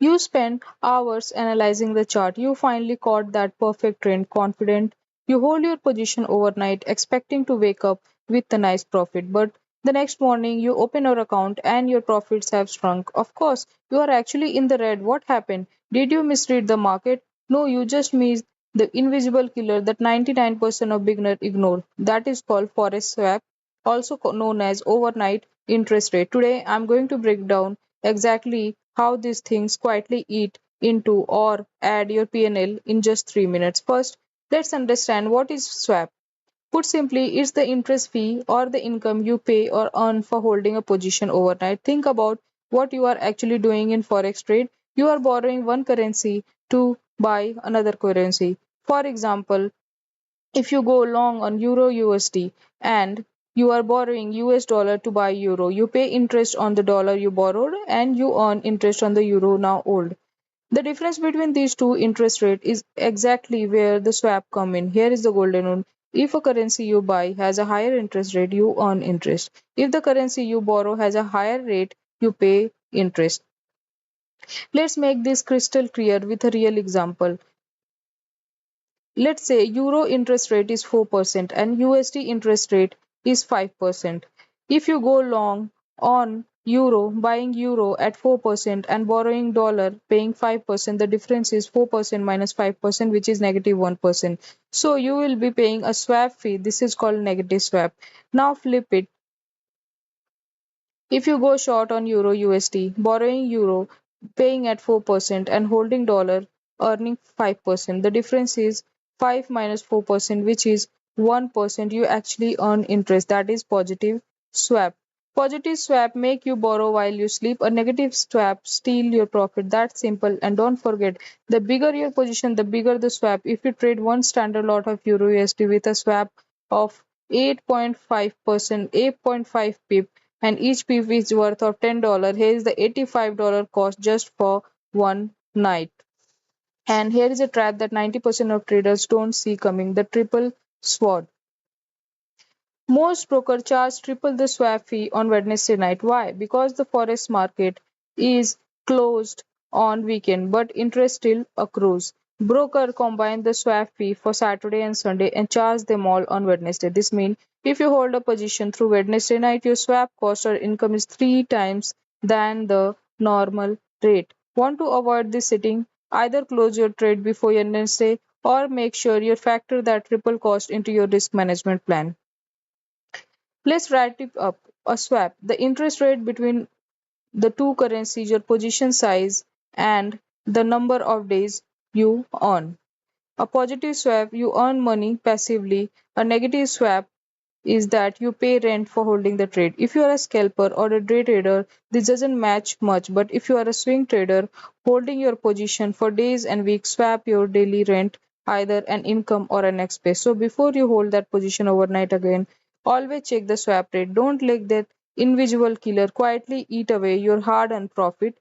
You spend hours analyzing the chart. You finally caught that perfect trend, confident. You hold your position overnight, expecting to wake up with a nice profit. But the next morning, you open your account and your profits have shrunk. Of course, you are actually in the red. What happened? Did you misread the market? No, you just missed the invisible killer that 99% of beginners ignore. That is called forex swap, also known as overnight interest rate. Today, I'm going to break down exactly how these things quietly eat into or add your P&L in just 3 minutes. First, let's understand what is swap. Put simply, it's the interest fee or the income you pay or earn for holding a position overnight. Think about what you are actually doing in forex trade. You are borrowing one currency to buy another currency. For example, if you go long on Euro USD and you are borrowing US dollar to buy euro, you pay interest on the dollar you borrowed and you earn interest on the euro now old. The difference between these two interest rates is exactly where the swap come in. Here is the golden rule. If a currency you buy has a higher interest rate, you earn interest. If the currency you borrow has a higher rate, you pay interest. Let's make this crystal clear with a real example. Let's say euro interest rate is 4% and USD interest rate is 5%. If you go long on euro, buying euro at 4% and borrowing dollar paying 5%, the difference is 4% minus 5%, which is negative 1%. So you will be paying a swap fee. This is called negative swap. Now flip it. If you go short on euro USD, borrowing euro, paying at 4% and holding dollar, earning 5%. The difference is 5 minus 4%, which is 1%. You actually earn interest. That is positive swap. Positive swap make you borrow while you sleep. A negative swap steal your profit. That's simple. And don't forget, the bigger your position, the bigger the swap. If you trade one standard lot of euro USD with a swap of 8.5%, 8.5 pip, and each pip is worth of $10. Here is the $85 cost just for one night. And here is a trap that 90% of traders don't see coming, the triple sword. Most brokers charge triple the swap fee on Wednesday night. Why? Because the forex market is closed on weekend, but interest still accrues. Broker combine the swap fee for Saturday and Sunday and charge them all on Wednesday. This means if you hold a position through Wednesday night, your swap cost or income is three times than the normal rate. Want to avoid this sitting? Either close your trade before Wednesday or make sure you factor that triple cost into your risk management plan. Let's write it up. A swap. The interest rate between the two currencies, your position size, and the number of days you earn. A positive swap, you earn money passively. A negative swap is that you pay rent for holding the trade. If you are a scalper or a day trader, this doesn't match much. But if you are a swing trader holding your position for days and weeks, swap your daily rent, either an income or an expense. So before you hold that position overnight again, always check the swap rate. Don't let that invisible killer quietly eat away your hard earned profit.